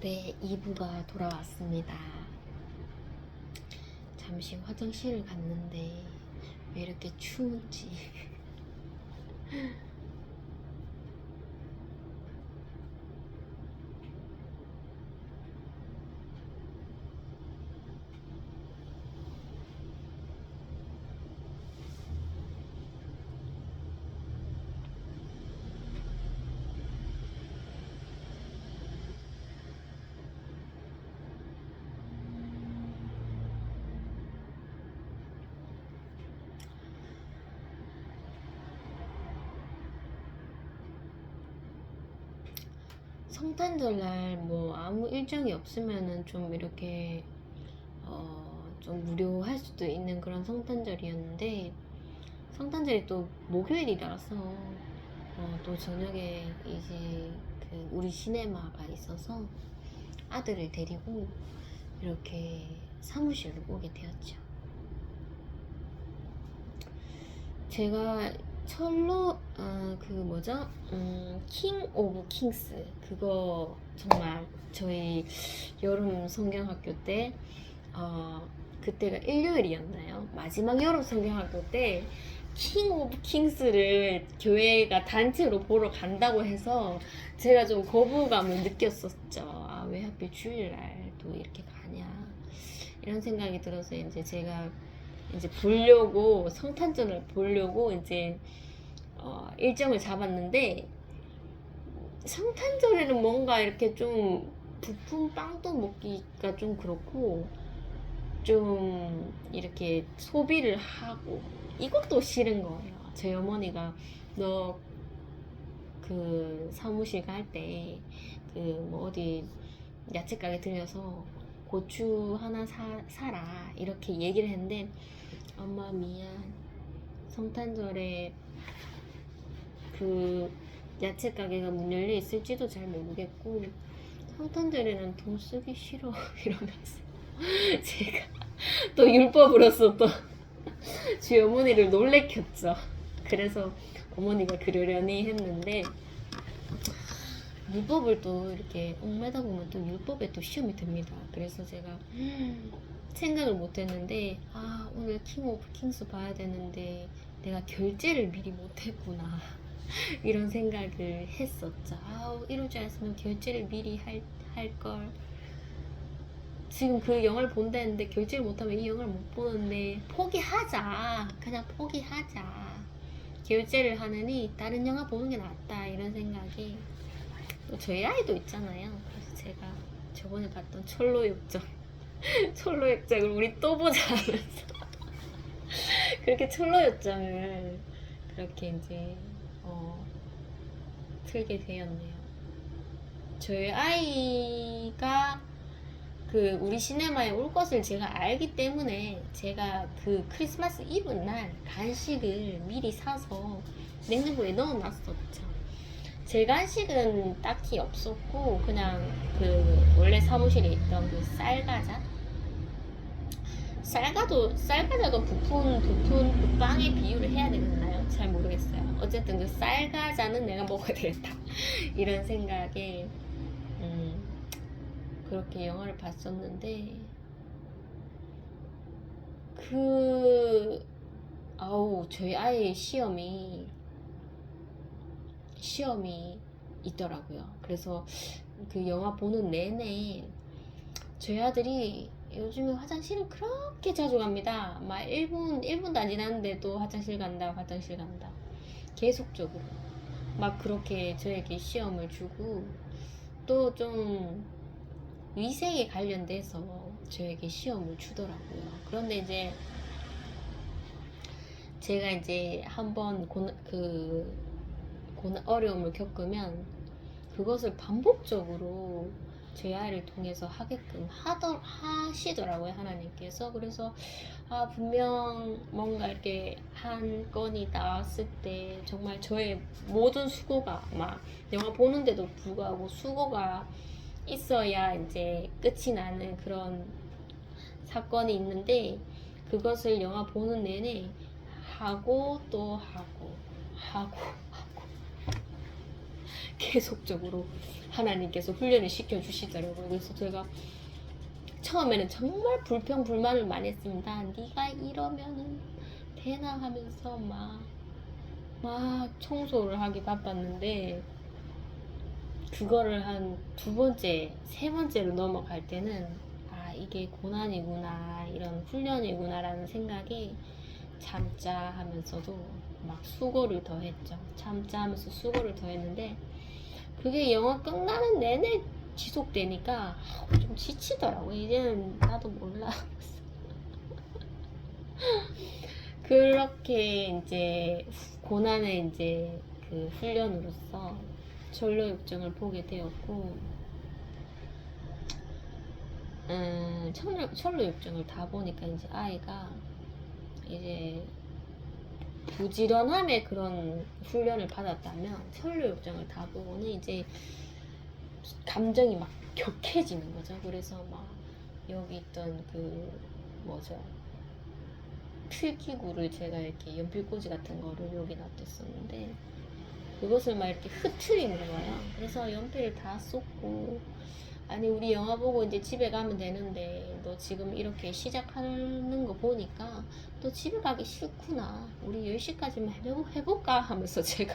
네, 2부가 돌아왔습니다. 잠시 화장실을 갔는데 왜 이렇게 추운지 성탄절날 뭐 아무 일정이 없으면은 좀 이렇게 좀 무료할 수도 있는 그런 성탄절이었는데, 성탄절이 또 목요일이라서 또 저녁에 이제 그 우리 시네마가 있어서 아들을 데리고 이렇게 사무실로 오게 되었죠. 제가 철로 그 뭐죠? 킹 오브 킹스, 그거 정말 저희 여름 성경학교 때 그때가 일요일이었나요? 마지막 여름 성경학교 때 킹 오브 킹스를 교회가 단체로 보러 간다고 해서 제가 좀 거부감을 느꼈었죠. 아, 왜 하필 주일날 또 이렇게 가냐, 이런 생각이 들어서 이제 제가 이제 보려고, 성탄절을 보려고 이제 일정을 잡았는데, 성탄절에는 뭔가 이렇게 좀 부푼 빵도 먹기가 좀 그렇고, 좀 이렇게 소비를 하고 이것도 싫은 거예요. 저희 어머니가 너 그 사무실 갈 때 그 뭐 어디 야채 가게 들려서 고추 하나 사라 이렇게 얘기를 했는데, 엄마 미안, 성탄절에 그 야채 가게가 문 열려 있을지도 잘 모르겠고 성탄절에는 돈 쓰기 싫어 이러면서 제가 또 율법으로서 또 지 어머니를 놀래켰죠. 그래서 어머니가 그러려니 했는데, 율법을 또 이렇게 얽매다 보면 또 율법에 또 시험이 듭니다. 그래서 제가 생각을 못했는데, 아, 오늘 킹 오브 킹스 봐야 되는데 내가 결제를 미리 못했구나 이런 생각을 했었죠. 아, 이럴 줄 알았으면 결제를 미리 할걸. 지금 그 영화를 본다는데 결제를 못하면 이 영화를 못 보는데, 포기하자, 그냥 포기하자, 결제를 하느니 다른 영화 보는 게 낫다, 이런 생각이. 또 저희 아이도 있잖아요. 그래서 제가 저번에 봤던 철로역정 철로역정을 우리 또 보자 하면서 그렇게 철로역정을 그렇게 이제 틀게 되었네요. 저희 아이가 그 우리 시네마에 올 것을 제가 알기 때문에 제가 그 크리스마스 이브 날 간식을 미리 사서 냉장고에 넣어놨었죠. 제 간식은 딱히 없었고, 그냥 그 원래 사무실에 있던 그 쌀과자도 부푼 그 빵에 비유를 해야 되겠나요? 잘 모르겠어요. 어쨌든 그 쌀과자는 내가 먹어야 되겠다 이런 생각에 그렇게 영화를 봤었는데, 저희 아이 시험이 있더라고요. 그래서 그 영화 보는 내내 저희 아들이 요즘에 화장실을 그렇게 자주 갑니다. 막 1분도 안 지났는데도 화장실 간다, 화장실 간다. 계속적으로. 막 그렇게 저에게 시험을 주고, 또 좀 위생에 관련돼서 저에게 시험을 주더라고요. 그런데 이제 제가 이제 한번 어려움을 겪으면 그것을 반복적으로 제 아이를 통해서 하게끔 하시더라고요, 하나님께서. 그래서 분명 뭔가 이렇게 한 건이 나왔을 때 정말 저의 모든 수고가, 막 영화 보는데도 불구하고 수고가 있어야 이제 끝이 나는 그런 사건이 있는데, 그것을 영화 보는 내내 하고 또 하고 계속적으로 하나님께서 훈련을 시켜주시더라고요. 그래서 제가 처음에는 정말 불평불만을 많이 했습니다. 네가 이러면은 되나 하면서 막 청소를 하기 바빴는데, 그거를 한 두 번째, 세 번째로 넘어갈 때는 아, 이게 고난이구나, 이런 훈련이구나라는 생각이 참자 하면서도 막 수고를 더했죠. 참자 하면서 수고를 더했는데, 그게 영화 끝나는 내내 지속되니까 좀 지치더라고. 이제는 나도 몰라. 그렇게 이제 고난의 이제 그 훈련으로서 전로 육정을 보게 되었고, 철로 육정을 다 보니까 이제 아이가 이제 부지런함의 그런 훈련을 받았다면, 철로 육정을 다 보고는 이제 감정이 막 격해지는 거죠. 그래서 막 여기 있던 그 뭐죠, 필기구를 제가 이렇게 연필꽂이 같은 거를 여기 놔뒀었는데, 그것을 막 이렇게 흐트리는 거예요. 그래서 연필을 다 쏟고, 아니 우리 영화 보고 이제 집에 가면 되는데 너 지금 이렇게 시작하는 거 보니까 너 집에 가기 싫구나, 우리 10시까지만 해볼까 하면서 제가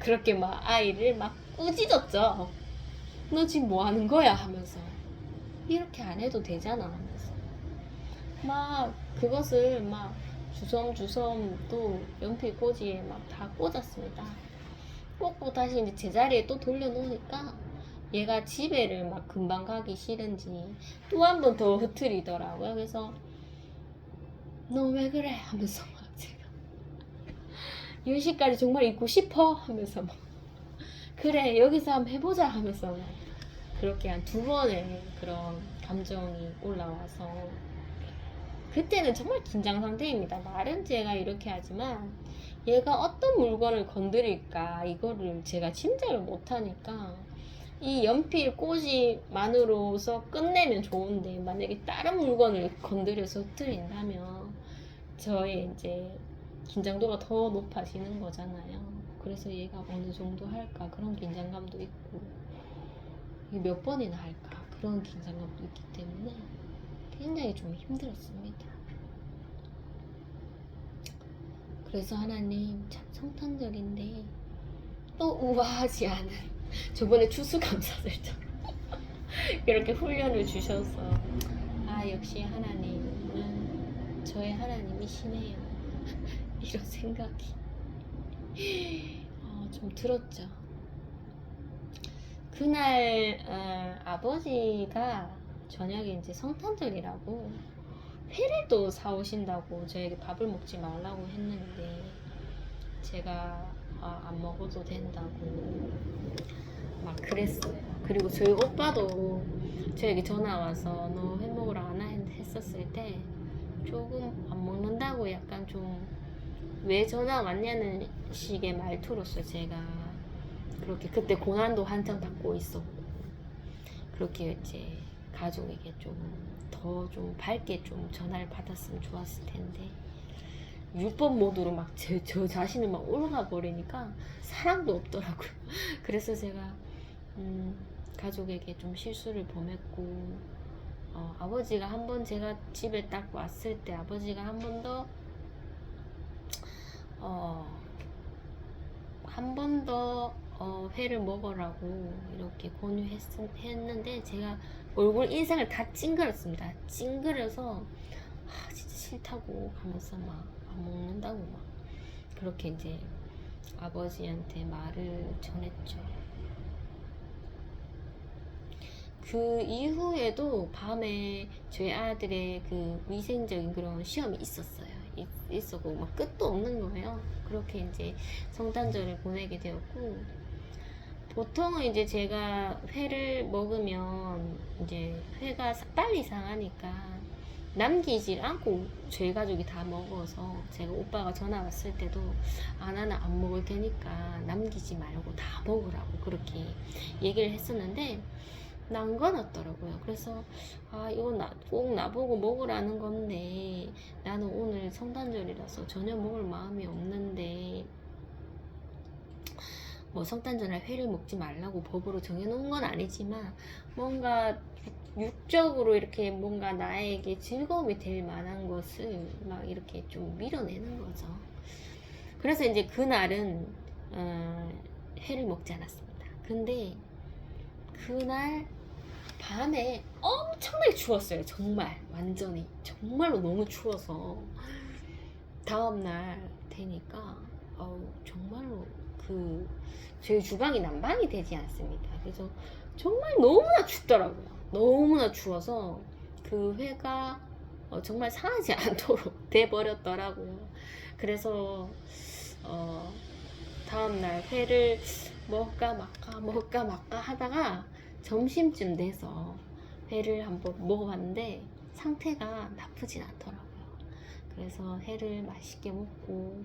그렇게 막 아이를 막 꾸짖었죠. 너 지금 뭐 하는 거야 하면서, 이렇게 안 해도 되잖아 하면서 막 그것을 막 주섬주섬 또 연필꽂이에 막 다 꽂았습니다. 꽂고 다시 이제 제자리에 또 돌려놓으니까 얘가 집에를 막 금방 가기 싫은지 또 한 번 더 흐트리더라고요. 그래서 너 왜 그래 하면서 막 제가 10시까지 정말 있고 싶어 하면서 막 그래 여기서 한번 해보자 하면서 막 그렇게 한 두 번의 그런 감정이 올라와서, 그때는 정말 긴장 상태입니다. 말은 제가 이렇게 하지만 얘가 어떤 물건을 건드릴까 이거를 제가 짐작을 못하니까, 이 연필 꽂이만으로서 끝내면 좋은데 만약에 다른 물건을 건드려서 흐트린다면 저의 이제 긴장도가 더 높아지는 거잖아요. 그래서 얘가 어느 정도 할까 그런 긴장감도 있고, 몇 번이나 할까 그런 긴장감도 있기 때문에 굉장히 좀 힘들었습니다. 그래서 하나님 참 성탄절인데 또 우아하지 않은 저번에 추수감사절처럼 이렇게 훈련을 주셔서, 아 역시 하나님은 저의 하나님이시네요. 이런 생각이 좀 들었죠. 그날 아버지가 저녁에 이제 성탄절이라고 회를 또 사오신다고 저에게 밥을 먹지 말라고 했는데, 제가 안 먹어도 된다고 막 그랬어요. 그리고 저희 오빠도 저에게 전화 와서 너 회 먹으러 안 했었을 때 조금 안 먹는다고 약간 좀 왜 전화 왔냐는 식의 말투로서 제가 그렇게 그때 고난도 한참 받고 있었고, 그렇게 이제 가족에게 좀 더 좀 밝게 좀 전화를 받았으면 좋았을 텐데, 6번 모드로 막 저 자신을 막 올라가 버리니까 사랑도 없더라고요. 그래서 제가 가족에게 좀 실수를 범했고, 아버지가 한 번 제가 집에 딱 왔을 때 아버지가 한 번 더 한 번 더 회를 먹으라고 이렇게 권유했는데 제가 얼굴 인상을 다 찡그렸습니다. 찡그려서 진짜 싫다고 하면서 막 안 먹는다고 막 그렇게 이제 아버지한테 말을 전했죠. 그 이후에도 밤에 저희 아들의 그 위생적인 그런 시험이 있었어요. 있었고 막 끝도 없는 거예요. 그렇게 이제 성탄절을 보내게 되었고, 보통은 이제 제가 회를 먹으면 이제 회가 빨리 상하니까 남기질 않고 저희 가족이 다 먹어서, 제가 오빠가 전화 왔을 때도 나는 안 먹을 테니까 남기지 말고 다 먹으라고 그렇게 얘기를 했었는데 난 건 없더라고요. 그래서 이건 꼭 나보고 먹으라는 건데 나는 오늘 성탄절이라서 전혀 먹을 마음이 없는데 뭐 성탄 전날 회를 먹지 말라고 법으로 정해놓은 건 아니지만 뭔가 육적으로 이렇게 뭔가 나에게 즐거움이 될 만한 것을 막 이렇게 좀 밀어내는 거죠. 그래서 이제 그날은 회를 먹지 않았습니다. 근데 그날 밤에 엄청나게 추웠어요. 정말 완전히 정말로 너무 추워서 다음날 되니까 정말로 그 저희 주방이 난방이 되지 않습니다. 그래서 정말 너무나 춥더라고요. 너무나 추워서 그 회가 정말 상하지 않도록 돼버렸더라고요. 그래서 다음날 회를 먹을까 말까 하다가 점심쯤 돼서 회를 한번 먹어봤는데 상태가 나쁘진 않더라고요. 그래서 회를 맛있게 먹고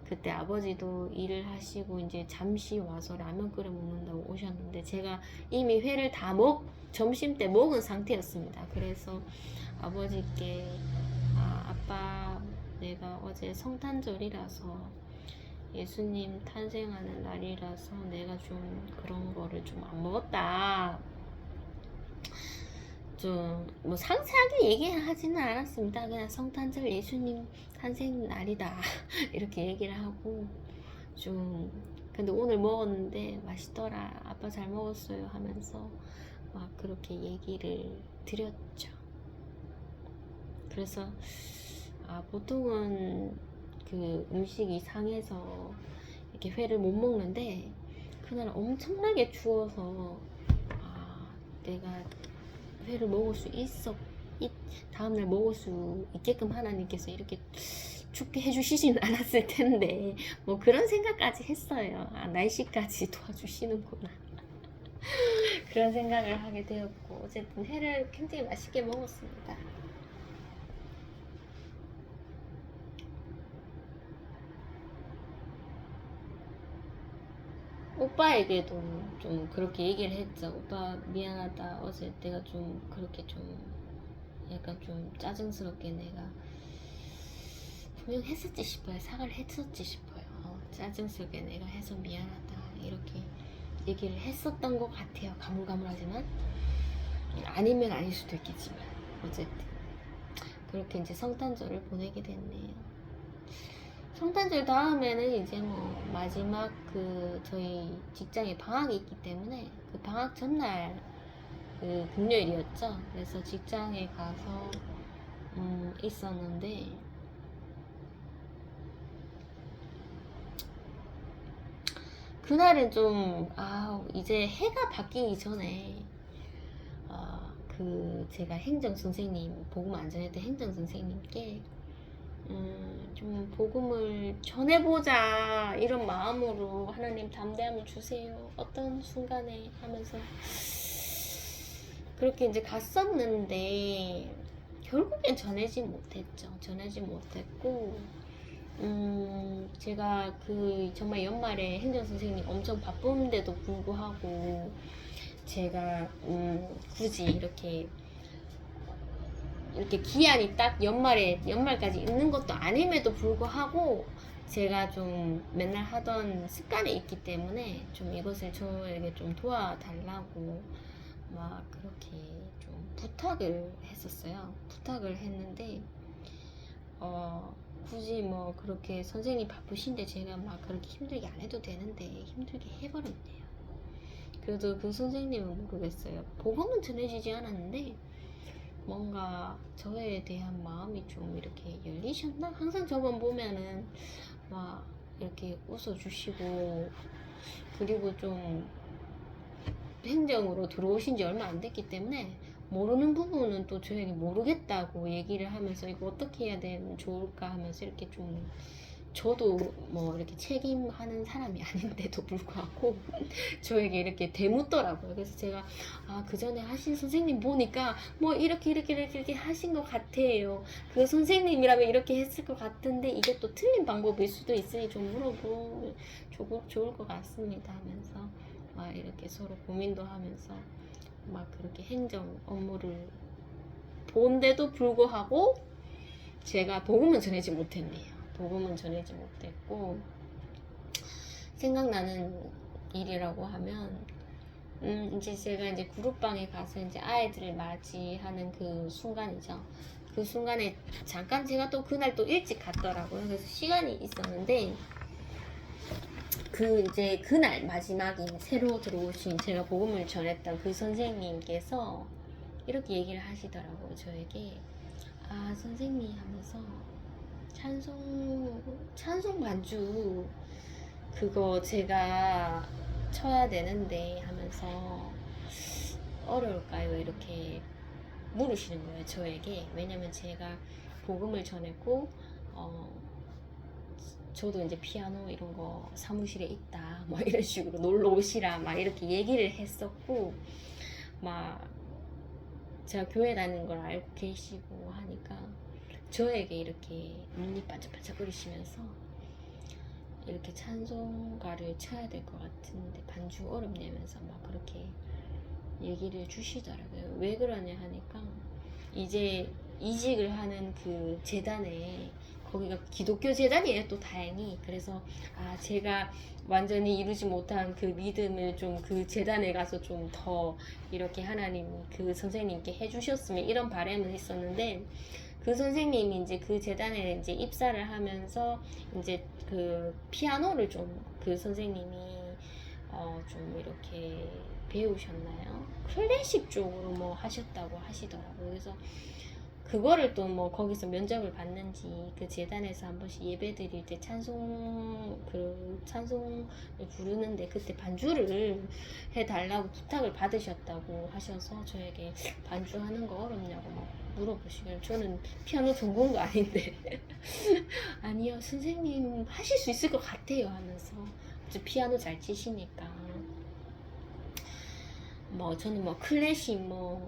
그때 아버지도 일을 하시고 이제 잠시 와서 라면 끓여 먹는다고 오셨는데 제가 이미 회를 다 점심 때 먹은 상태였습니다. 그래서 아버지께 아빠 내가 어제 성탄절이라서 예수님 탄생하는 날이라서 내가 좀 그런 거를 좀 안 먹었다. 좀 뭐 상세하게 얘기하지는 않았습니다. 그냥 성탄절 예수님 탄생 날이다 이렇게 얘기를 하고 좀 근데 오늘 먹었는데 맛있더라 아빠 잘 먹었어요 하면서 막 그렇게 얘기를 드렸죠. 그래서 보통은 그 음식이 상해서 이렇게 회를 못 먹는데 그날 엄청나게 추워서 내가 회를 먹을 수 다음날 먹을 수 있게끔 하나님께서 이렇게 춥게 해주시진 않았을 텐데 뭐 그런 생각까지 했어요. 날씨까지 도와주시는구나 그런 생각을 하게 되었고 어쨌든 회를 굉장히 맛있게 먹었습니다. 오빠에게도 좀 그렇게 얘기를 했죠. 오빠 미안하다. 어제 내가 좀 그렇게 좀 약간 좀 짜증스럽게 내가 분명 했었지 싶어요. 사과를 했었지 싶어요. 짜증스럽게 내가 해서 미안하다. 이렇게 얘기를 했었던 것 같아요. 가물가물하지만 아니면 아닐 수도 있겠지만 어쨌든 그렇게 이제 성탄절을 보내게 됐네요. 성탄절 다음에는 이제 뭐 마지막 그 저희 직장에 방학이 있기 때문에 그 방학 전날 그 금요일이었죠. 그래서 직장에 가서 있었는데 그날은 좀 이제 해가 바뀌기 전에 그 제가 행정 선생님 복음 안전했던 행정 선생님께 좀 복음을 전해보자 이런 마음으로 하나님 담대함을 주세요 어떤 순간에 하면서 그렇게 이제 갔었는데 결국엔 전하지 못했고 제가 그 정말 연말에 행정 선생님 엄청 바쁜데도 불구하고 제가 굳이 이렇게 기한이 딱 연말까지 있는 것도 아님에도 불구하고 제가 좀 맨날 하던 습관이 있기 때문에 좀 이것을 저에게 좀 도와달라고 막 그렇게 좀 부탁을 했었어요. 부탁을 했는데 굳이 뭐 그렇게 선생님 바쁘신데 제가 막 그렇게 힘들게 안 해도 되는데 힘들게 해버렸네요. 그래도 그 선생님은 모르겠어요. 복음은 전해지지 않았는데 뭔가 저에 대한 마음이 좀 이렇게 열리셨나? 항상 저번 보면은 막 이렇게 웃어주시고 그리고 좀 행정으로 들어오신 지 얼마 안 됐기 때문에 모르는 부분은 또 저에게 모르겠다고 얘기를 하면서 이거 어떻게 해야 되면 좋을까 하면서 이렇게 좀 저도 뭐 이렇게 책임하는 사람이 아닌데도 불구하고 저에게 이렇게 대묻더라고요. 그래서 제가 그 전에 하신 선생님 보니까 뭐 이렇게 하신 것 같아요. 그 선생님이라면 이렇게 했을 것 같은데 이게 또 틀린 방법일 수도 있으니 좀 물어보면 좋을 것 같습니다 하면서 막 이렇게 서로 고민도 하면서 막 그렇게 행정 업무를 본데도 불구하고 제가 복음은 전하지 못했네요. 복음은 전하지 못했고 생각나는 일이라고 하면 이제 제가 이제 그룹방에 가서 이제 아이들을 맞이하는 그 순간이죠. 그 순간에 잠깐 제가 또 그날 또 일찍 갔더라고요. 그래서 시간이 있었는데 그 이제 그날 마지막인 새로 들어오신 제가 복음을 전했던 그 선생님께서 이렇게 얘기를 하시더라고요. 저에게 아 선생님 하면서 찬송 반주 그거 제가 쳐야 되는데 하면서 어려울까요? 이렇게 물으시는 거예요. 저에게. 왜냐면 제가 복음을 전했고 저도 이제 피아노 이런 거 사무실에 있다 뭐 이런 식으로 놀러 오시라 막 이렇게 얘기를 했었고 막 제가 교회 다니는 걸 알고 계시고 하니까 저에게 이렇게 눈이 반짝반짝거리시면서 이렇게 찬송가를 쳐야 될 것 같은데 반주 어렵냐면서 막 그렇게 얘기를 주시더라고요. 왜 그러냐 하니까 이제 이직을 하는 그 재단에 거기가 기독교 재단이에요. 또 다행히. 그래서 아 제가 완전히 이루지 못한 그 믿음을 좀 그 재단에 가서 좀 더 이렇게 하나님 그 선생님께 해주셨으면 이런 바람은 있었는데 그 선생님이 이제 그 재단에 이제 입사를 하면서 이제 그 피아노를 좀 그 선생님이 좀 이렇게 배우셨나요? 클래식 쪽으로 뭐 하셨다고 하시더라고요. 그래서 그거를 또 뭐 거기서 면접을 받는지 그 재단에서 한 번씩 예배 드릴 때 찬송을 부르는데 그때 반주를 해달라고 부탁을 받으셨다고 하셔서 저에게 반주하는 거 어렵냐고 막 물어보시길래 저는 피아노 전공도 아닌데 아니요 선생님 하실 수 있을 것 같아요 하면서 피아노 잘 치시니까 뭐 저는 뭐 클래식 뭐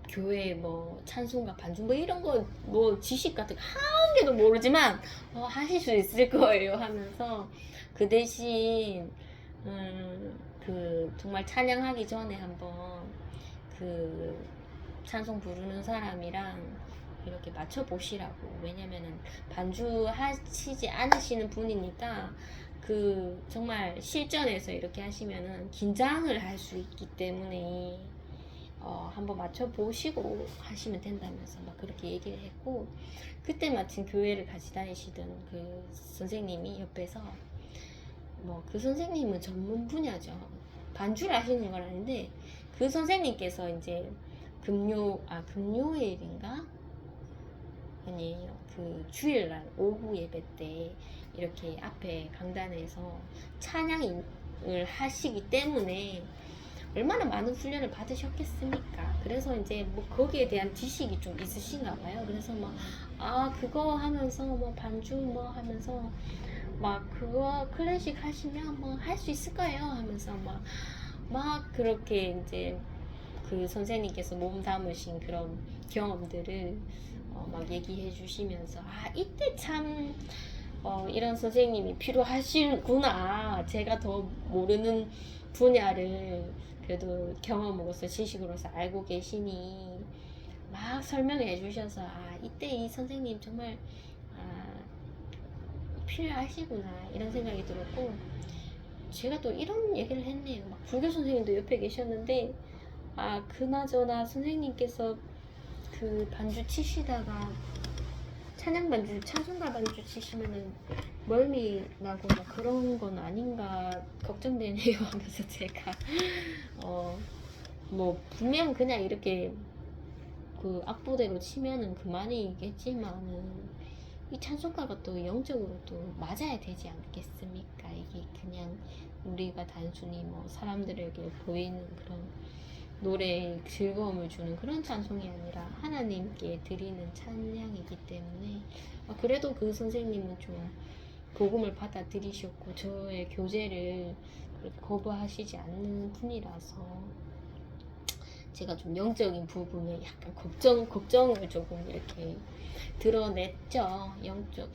교회 뭐 찬송가 반주 뭐 이런 거 뭐 지식 같은 거 한 개도 모르지만 하실 수 있을 거예요 하면서 그 대신 그 정말 찬양하기 전에 한번 그 찬송 부르는 사람이랑 이렇게 맞춰 보시라고. 왜냐면은 반주 하시지 않으시는 분이니까 그 정말 실전에서 이렇게 하시면은 긴장을 할 수 있기 때문에 한번 맞춰보시고 하시면 된다면서 막 그렇게 얘기를 했고 그때 마침 교회를 같이 다니시던 그 선생님이 옆에서 뭐 그 선생님은 전문 분야죠. 반주를 하시는 건 아닌데 그 선생님께서 이제 금요일인가? 아니에요. 그 주일날 오후 예배 때 이렇게 앞에 강단에서 찬양을 하시기 때문에 얼마나 많은 훈련을 받으셨겠습니까? 그래서 이제 뭐 거기에 대한 지식이 좀 있으신가 봐요. 그래서 그거 하면서 뭐 반주 뭐 하면서 막 그거 클래식 하시면 뭐 할 수 있을 거예요 하면서 막 그렇게 이제 그 선생님께서 몸 담으신 그런 경험들을 막 얘기해 주시면서 이때 참 이런 선생님이 필요하시구나. 제가 더 모르는 분야를 그래도 경험으로서 지식으로서 알고 계시니 막 설명해 주셔서 이때 이 선생님 정말 필요하시구나 이런 생각이 들었고 제가 또 이런 얘기를 했네요. 막 불교 선생님도 옆에 계셨는데 그나저나 선생님께서 그 반주 치시다가 찬양 반주, 찬송가 반주 치시면은 멀미 나고 뭐 그런 건 아닌가 걱정되네요 하면서 제가 뭐 분명 그냥 이렇게 그 악보대로 치면은 그만이겠지만은 이 찬송가가 또 영적으로 또 맞아야 되지 않겠습니까? 이게 그냥 우리가 단순히 뭐 사람들에게 보이는 그런 노래에 즐거움을 주는 그런 찬송이 아니라 하나님께 드리는 찬양이기 때문에 그래도 그 선생님은 좀 복음을 받아들이셨고 저의 교제를 그렇게 거부하시지 않는 분이라서 제가 좀 영적인 부분에 약간 걱정을 조금 이렇게 드러냈죠. 영적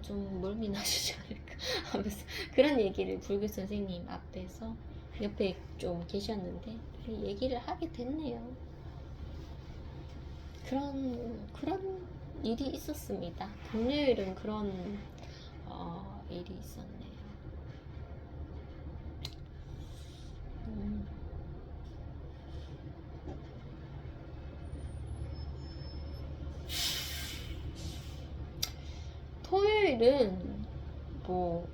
좀 멀미 나시지 않을까 하면서 그런 얘기를 불교 선생님 앞에서 옆에 좀 계셨는데 얘기를 하게 됐네요. 그런 일이 있었습니다. 금요일은 그런 일이 있었네요. 음. 토요일은 뭐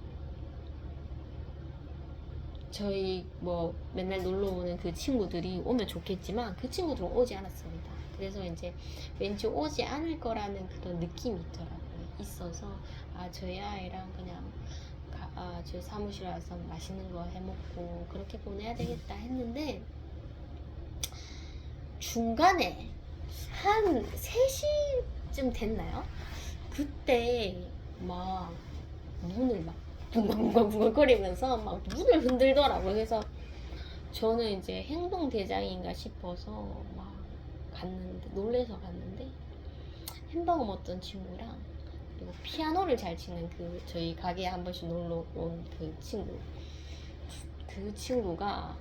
저희 뭐 맨날 놀러 오는 그 친구들이 오면 좋겠지만 그 친구들은 오지 않았습니다. 그래서 이제 왠지 오지 않을 거라는 그런 느낌이 있어서 저희 아이랑 그냥 저희 사무실 와서 맛있는 거 해먹고 그렇게 보내야 되겠다 했는데 중간에 한 3시쯤 됐나요? 그때 막 문을 막 붕붕붕붕거리면서 막 문을 흔들더라고요. 그래서 저는 이제 행동대장인가 싶어서 막 갔는데, 놀래서 갔는데, 햄버거 먹던 친구랑, 그리고 피아노를 잘 치는 저희 가게에 한 번씩 놀러 온 그 친구가,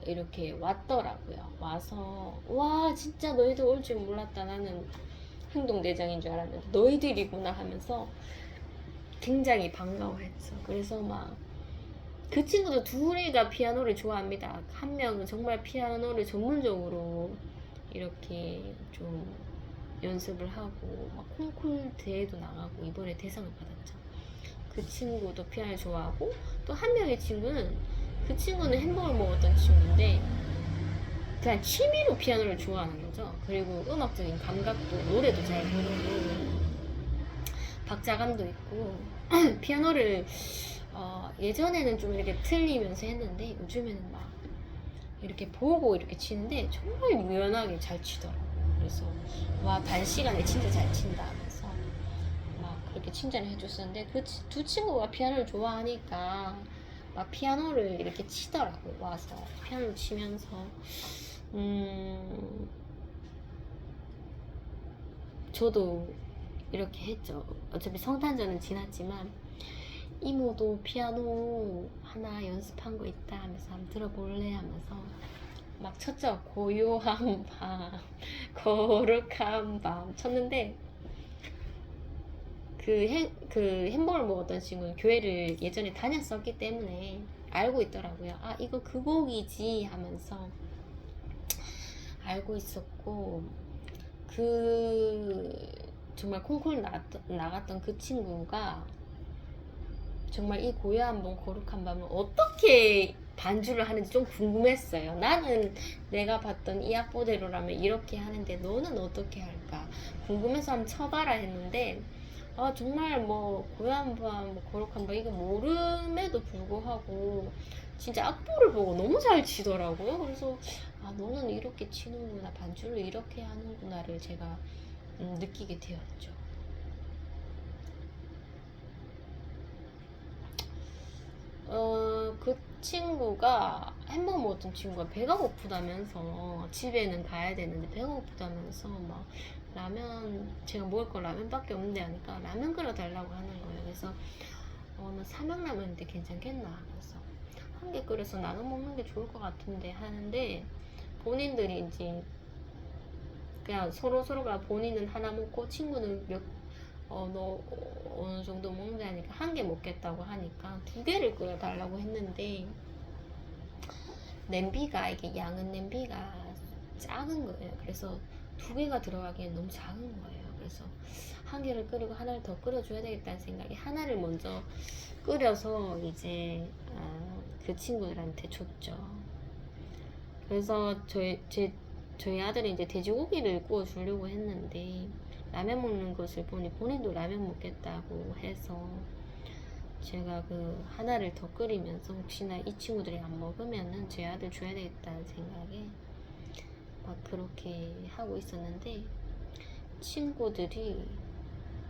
이렇게 왔더라고요. 와서, 와, 진짜 너희들 올 줄 몰랐다. 나는 행동대장인 줄 알았는데, 너희들이구나 하면서 굉장히 반가워했어. 그래서 막, 그 친구도 둘이 다 피아노를 좋아합니다. 한 명은 정말 피아노를 전문적으로 이렇게 좀 연습을 하고 막 콩쿨 대회도 나가고 이번에 대상을 받았죠. 그 친구도 피아노 좋아하고 또 한 명의 친구는 그 친구는 햄버거를 먹었던 친구인데 그냥 취미로 피아노를 좋아하는 거죠. 그리고 음악적인 감각도 노래도 잘 부르고 박자감도 있고 피아노를 예전에는 좀 이렇게 틀리면서 했는데 요즘에는 막 이렇게 보고 이렇게 치는데 정말 유연하게 잘 치더라고요. 그래서 와 단시간에 진짜 잘 친다 하면서 막 그렇게 칭찬을 해줬었는데 그 두 친구가 피아노를 좋아하니까 막 피아노를 이렇게 치더라고요. 와서 피아노를 치면서 저도 이렇게 했죠. 어차피 성탄절은 지났지만 이모도 피아노 하나 연습한 거 있다 하면서 한번 들어볼래 하면서 막 쳤죠. 고요한 밤, 거룩한 밤 쳤는데 그 햄버거를 먹었던 친구는 교회를 예전에 다녔었기 때문에 알고 있더라고요. 이거 그 곡이지 하면서 알고 있었고 정말 콩쿨 나갔던 그 친구가 정말 이 고요한 밤 거룩한 밤을 어떻게 반주를 하는지 좀 궁금했어요. 나는 내가 봤던 이 악보대로라면 이렇게 하는데 너는 어떻게 할까 궁금해서 한번 쳐봐라 했는데 정말 뭐 고요한 밤, 뭐 거룩한 밤 이거 모름에도 불구하고 진짜 악보를 보고 너무 잘 치더라고요. 그래서 너는 이렇게 치는구나, 반주를 이렇게 하는구나를 제가 느끼게 되었죠. 그 친구가 햄버거 먹었던 친구가 배가 고프다면서 집에는 가야 되는데 배가 고프다면서 막 라면 제가 먹을 거 라면밖에 없는데 하니까 라면 끓여 달라고 하는 거예요. 그래서 나 삼양라면인데 괜찮겠나 그래서 한 개 끓여서 나눠 먹는 게 좋을 것 같은데 하는데 본인들이 이제 그냥 서로가 본인은 하나 먹고 친구는 너 어느 정도 먹는다니까 한 개 먹겠다고 하니까 2개를 끓여달라고 했는데 냄비가 이게 양은 냄비가 작은 거예요. 그래서 2개가 들어가기엔 너무 작은 거예요. 그래서 1개를 끓이고 하나를 더 끓여줘야 되겠다는 생각에 하나를 먼저 끓여서 이제 그 친구들한테 줬죠. 그래서 저희 아들이 이제 돼지고기를 구워주려고 했는데 라면 먹는 것을 보니 본인도 라면 먹겠다고 해서 제가 그 하나를 더 끓이면서 혹시나 이 친구들이 안 먹으면은 제 아들 줘야 되겠다는 생각에 막 그렇게 하고 있었는데 친구들이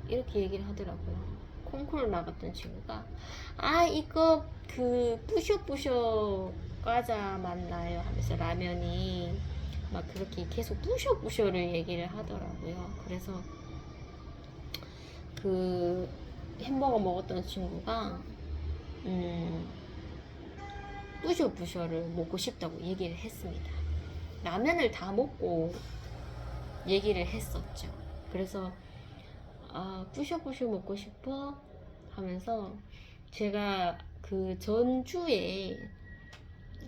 이렇게 얘기를 하더라고요. 콩쿠르 나갔던 친구가 이거 그 뿌셔뿌셔 과자 맞나요? 하면서 라면이 막 그렇게 계속 뿌셔뿌셔를 얘기를 하더라고요. 그래서 그 햄버거 먹었던 친구가 뿌셔뿌셔를 먹고 싶다고 얘기를 했습니다. 라면을 다 먹고 얘기를 했었죠. 그래서 뿌셔뿌셔 먹고 싶어 하면서 제가 그 전주에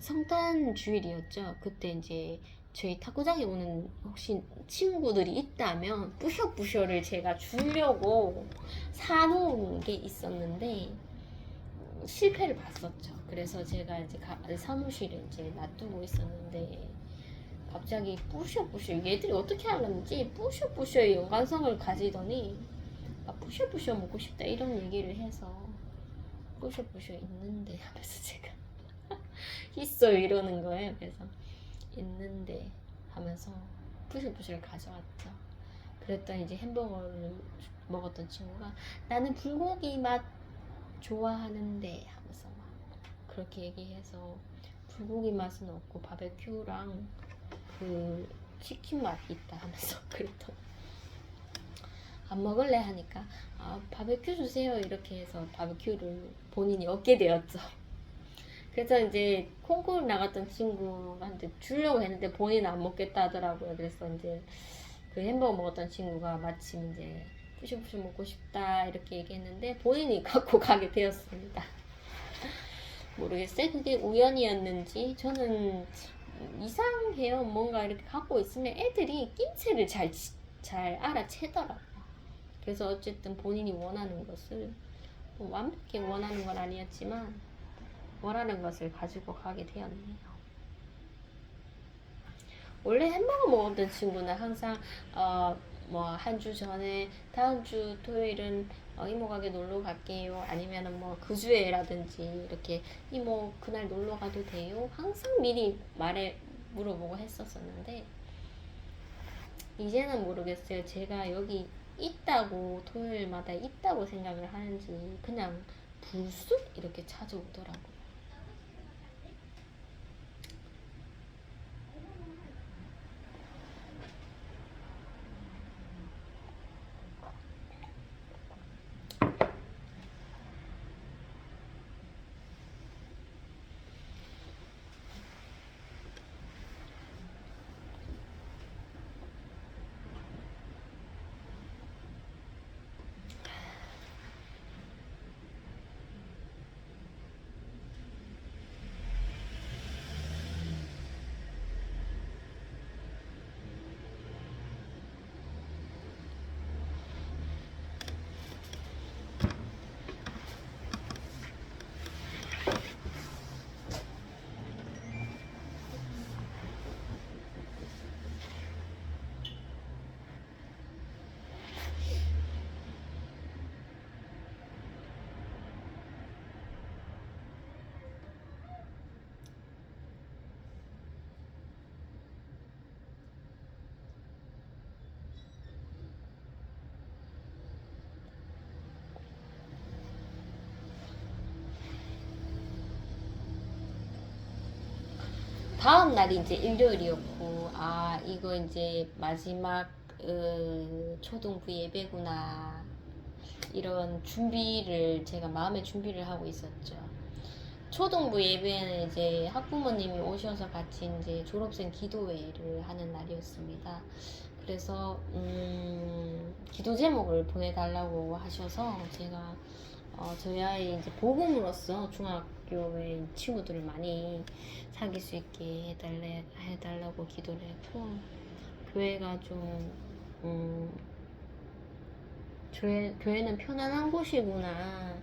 성탄 주일이었죠. 그때 이제 저희 탁구장에 오는 혹시 친구들이 있다면 뿌셔뿌셔를 제가 주려고 사놓은 게 있었는데 실패를 봤었죠. 그래서 제가 이제 사무실에 이제 놔두고 있었는데 갑자기 뿌셔뿌셔 얘들이 어떻게 하는지 뿌셔뿌셔의 연관성을 가지더니 뿌셔뿌셔 먹고 싶다 이런 얘기를 해서 뿌셔뿌셔 있는데 하면서 제가 있어요 이러는 거예요. 그래서 있는데 하면서 뿌셔뿌셔를 가져왔죠. 그랬더니 이제 햄버거를 먹었던 친구가 나는 불고기 맛 좋아하는데 하면서 막 그렇게 얘기해서 불고기 맛은 없고 바베큐랑 그 치킨 맛 있다 하면서 그랬더니 안 먹을래 하니까 바베큐 주세요 이렇게 해서 바베큐를 본인이 얻게 되었죠. 그래서 이제 콩쿠르 나갔던 친구한테 주려고 했는데 본인은 안 먹겠다 하더라고요. 그래서 이제 그 햄버거 먹었던 친구가 마침 이제 푸시푸시 먹고 싶다 이렇게 얘기했는데 본인이 갖고 가게 되었습니다. 모르겠어요. 그게 우연이었는지 저는 이상해요. 뭔가 이렇게 갖고 있으면 애들이 낌새를 잘 알아채더라고요. 그래서 어쨌든 본인이 원하는 것을 완벽히 원하는 건 아니었지만 원하는 것을 가지고 가게 되었네요. 원래 햄버거 먹었던 친구는 항상 뭐 한 주 전에 다음 주 토요일은 이모 가게 놀러 갈게요. 아니면은 뭐 그 주에라든지 이렇게 이모 그날 놀러 가도 돼요. 항상 미리 물어보고 했었었는데 이제는 모르겠어요. 제가 여기 있다고 토요일마다 있다고 생각을 하는지 그냥 불쑥 이렇게 찾아오더라고요. 다음 날이 이제 일요일이었고 이거 이제 마지막 초등부 예배구나 이런 준비를 제가 마음의 준비를 하고 있었죠. 초등부 예배는 이제 학부모님이 오셔서 같이 이제 졸업생 기도회를 하는 날이었습니다. 그래서 기도 제목을 보내달라고 하셔서 제가 저희 아이 이제 복음으로써 중학교의 친구들을 많이 사귈 수 있게 해달라고 기도를 했고 교회가 좀 교회는 편안한 곳이구나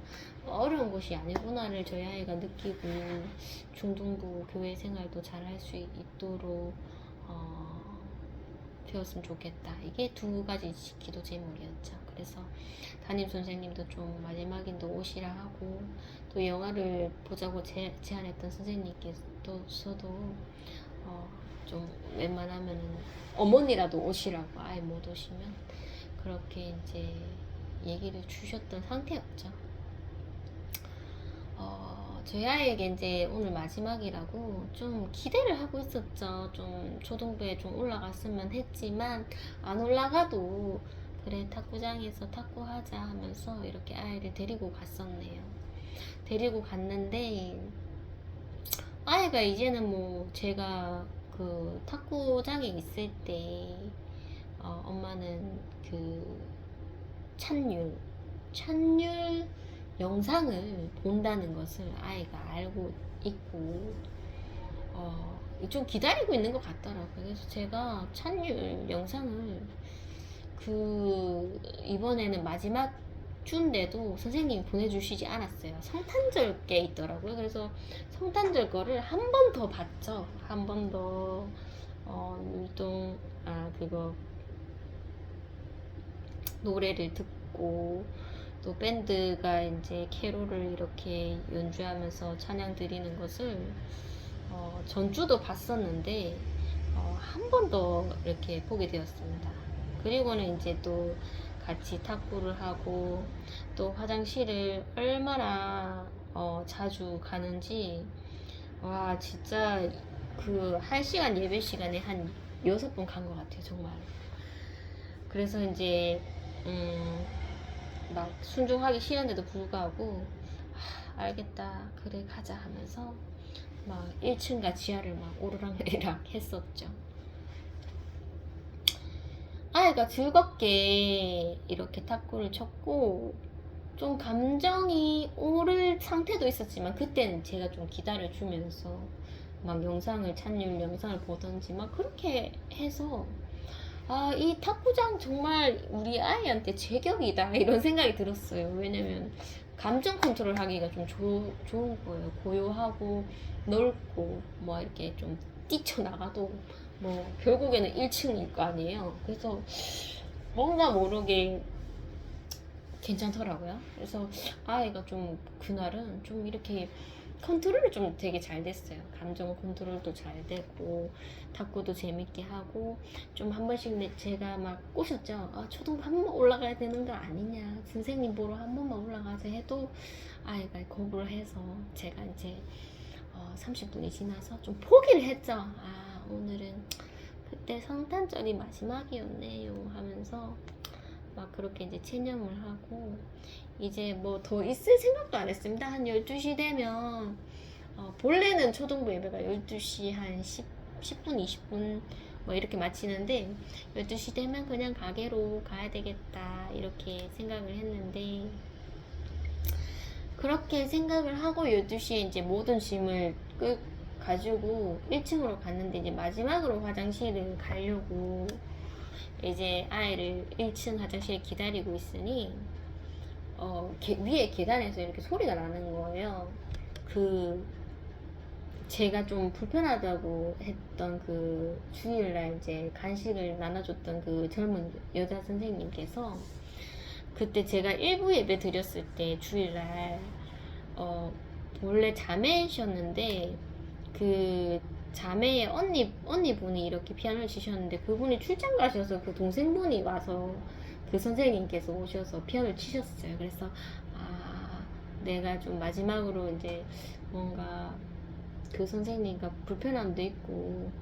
어려운 곳이 아니구나를 저희 아이가 느끼고 중등부 교회 생활도 잘 할 수 있도록 되었으면 좋겠다. 이게 두 가지 기도 제목이었죠. 그래서 담임 선생님도 좀 마지막인도 오시라 하고 또 영화를 보자고 제안했던 선생님께서도 좀 웬만하면은 어머니라도 오시라고 아예 못 오시면 그렇게 이제 얘기를 주셨던 상태였죠. 저희 아이에게 이제 오늘 마지막이라고 좀 기대를 하고 있었죠. 좀 초등부에 좀 올라갔으면 했지만 안 올라가도 그래 탁구장에서 탁구하자 하면서 이렇게 아이를 데리고 갔었네요. 데리고 갔는데 아이가 이제는 뭐 제가 그 탁구장에 있을 때 엄마는 그 찬율 영상을 본다는 것을 아이가 알고 있고 좀 기다리고 있는 것 같더라고요. 그래서 제가 찬율 영상을 이번에는 마지막 주인데도 선생님이 보내주시지 않았어요. 성탄절 게 있더라고요. 그래서 성탄절 거를 한 번 더 봤죠. 한 번 더, 그거, 노래를 듣고, 또 밴드가 이제 캐롤을 이렇게 연주하면서 찬양 드리는 것을 전주도 봤었는데 한 번 더 이렇게 보게 되었습니다. 그리고는 이제 또 같이 탁구를 하고 또 화장실을 얼마나 자주 가는지 와 진짜 그 1시간 예배 시간에 한 6번 간 것 같아요 정말. 그래서 이제 막 순종하기 싫은데도 불구하고 알겠다 그래 가자 하면서 막 1층과 지하를 막 오르락내리락 했었죠. 아이가 즐겁게 이렇게 탁구를 쳤고 좀 감정이 오를 상태도 있었지만 그때는 제가 좀 기다려주면서 막 찬율 영상을 보던지 막 그렇게 해서 이 탁구장 정말 우리 아이한테 제격이다 이런 생각이 들었어요. 왜냐면 감정 컨트롤 하기가 좀 좋은 거예요. 고요하고 넓고 뭐 이렇게 좀 뛰쳐나가도 뭐 결국에는 1층일 거 아니에요. 그래서 뭔가 모르게 괜찮더라고요. 그래서 아이가 좀 그날은 좀 이렇게 컨트롤이 좀 되게 잘 됐어요. 감정 컨트롤도 잘 되고 탁구도 재밌게 하고 좀 한 번씩 제가 막 꼬셨죠. 초등부 한 번만 올라가야 되는 거 아니냐. 선생님 보러 한 번만 올라가자 해도 아이가 거부를 해서 제가 이제 30분이 지나서 좀 포기를 했죠. 오늘은 그때 성탄절이 마지막이었네요 하면서 막 그렇게 이제 체념을 하고 이제 뭐 더 있을 생각도 안 했습니다. 한 12시 되면 본래는 초등부 예배가 12시 한 10분 20분 뭐 이렇게 마치는데 12시 되면 그냥 가게로 가야 되겠다 이렇게 생각을 했는데 그렇게 생각을 하고 12시에 이제 모든 짐을 가지고 1층으로 갔는데 이제 마지막으로 화장실을 가려고 이제 아이를 1층 화장실에 기다리고 있으니 위에 계단에서 이렇게 소리가 나는 거예요. 제가 좀 불편하다고 했던 그 주일날 이제 간식을 나눠줬던 그 젊은 여자 선생님께서 그때 제가 일부 예배 드렸을 때 주일날 원래 자매셨는데 그 자매의 언니분이 이렇게 피아노를 치셨는데 그분이 출장 가셔서 그 동생분이 와서 그 선생님께서 오셔서 피아노를 치셨어요. 그래서 내가 좀 마지막으로 이제 뭔가 그 선생님과 불편함도 있고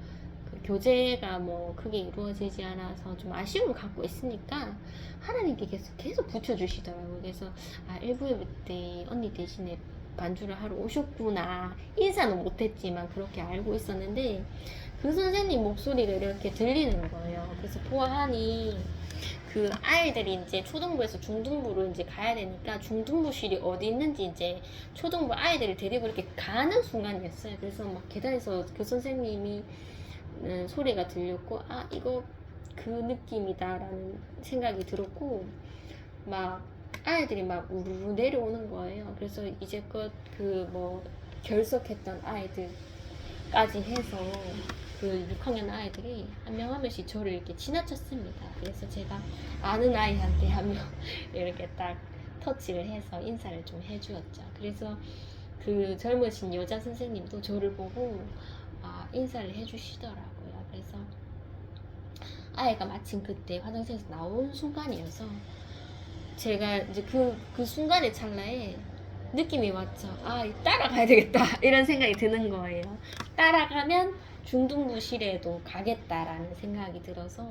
그 교제가 뭐 크게 이루어지지 않아서 좀 아쉬움을 갖고 있으니까 하나님께 계속 붙여주시더라고요. 그래서 일부 예배 때 언니 대신에 반주를 하러 오셨구나. 인사는 못했지만 그렇게 알고 있었는데 그 선생님 목소리가 이렇게 들리는 거예요. 그래서 보아하니 그 아이들이 이제 초등부에서 중등부로 이제 가야 되니까 중등부실이 어디 있는지 이제 초등부 아이들을 데리고 이렇게 가는 순간이었어요. 그래서 막 계단에서 그 선생님이 소리가 들렸고 이거 그 느낌이다라는 생각이 들었고 막 아이들이 막 우르르 내려오는 거예요. 그래서 이제껏 결석했던 아이들까지 해서 그 6학년 아이들이 한 명 한 명씩 저를 이렇게 지나쳤습니다. 그래서 제가 아는 아이한테 한 명 이렇게 딱 터치를 해서 인사를 좀 해주었죠. 그래서 그 젊으신 여자 선생님도 저를 보고 인사를 해주시더라고요. 그래서 아이가 마침 그때 화장실에서 나온 순간이어서 제가 이제 그 순간의 찰나에 느낌이 왔죠. 따라가야 되겠다 이런 생각이 드는 거예요. 따라가면 중등부실에도 가겠다라는 생각이 들어서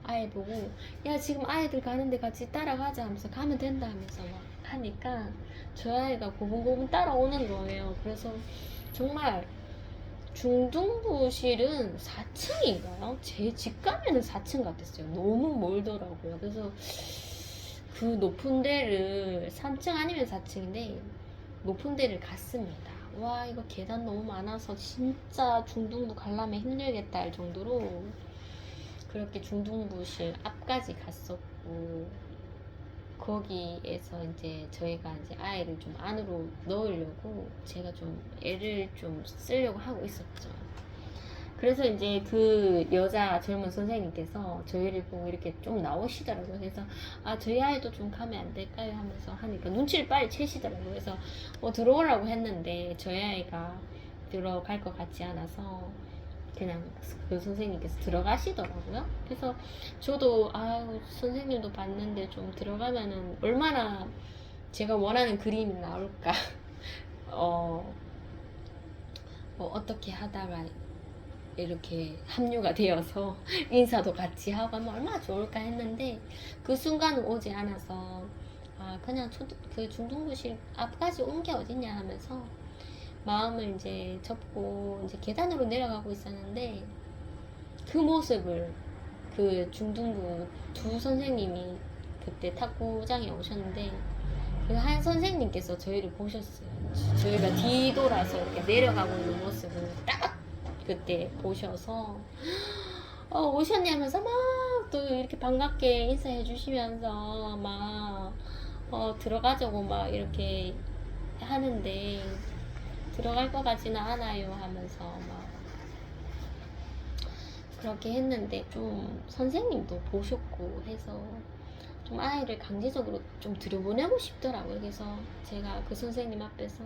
아이 보고 야 지금 아이들 가는데 같이 따라가자 하면서 가면 된다 하면서 막 하니까 저 아이가 고분고분 따라오는 거예요. 그래서 정말 중등부실은 4층인가요? 제 집 가면은 4층 같았어요. 너무 멀더라고요. 그래서 그 높은 데를 3층 아니면 4층인데 높은 데를 갔습니다. 와 이거 계단 너무 많아서 진짜 중등부 가려면 힘들겠다 할 정도로 그렇게 중등부실 앞까지 갔었고, 거기에서 이제 저희가 이제 아이를 좀 안으로 넣으려고 제가 좀 애를 좀 쓰려고 하고 있었죠. 그래서 이제 그 여자 젊은 선생님께서 저희를 보고 이렇게 좀 나오시더라고요. 그래서 아 저희 아이도 좀 가면 안 될까요 하면서 하니까 눈치를 빨리 채시더라고요. 그래서 들어오라고 했는데 저희 아이가 들어갈 것 같지 않아서 그냥 그 선생님께서 들어가시더라고요. 그래서 저도 아유 선생님도 봤는데 좀 들어가면은 얼마나 제가 원하는 그림이 나올까 어떻게 하다가 이렇게 합류가 되어서 인사도 같이 하고 하면 얼마나 좋을까 했는데 그 순간은 오지 않아서 아 그냥 그 중등부실 앞까지 온 게 어딨냐 하면서 마음을 이제 접고 이제 계단으로 내려가고 있었는데 그 모습을 그 중등부 두 선생님이 그때 탁구장에 오셨는데 그 한 선생님께서 저희를 보셨어요. 저희가 뒤돌아서 이렇게 내려가고 있는 모습을 딱 그때 보셔서 오셨냐면서 막 또 이렇게 반갑게 인사해 주시면서 막 들어가자고 막 이렇게 하는데 들어갈 것 같지는 않아요 하면서 막 그렇게 했는데 좀 선생님도 보셨고 해서 좀 아이를 강제적으로 좀 들여보내고 싶더라고요. 그래서 제가 그 선생님 앞에서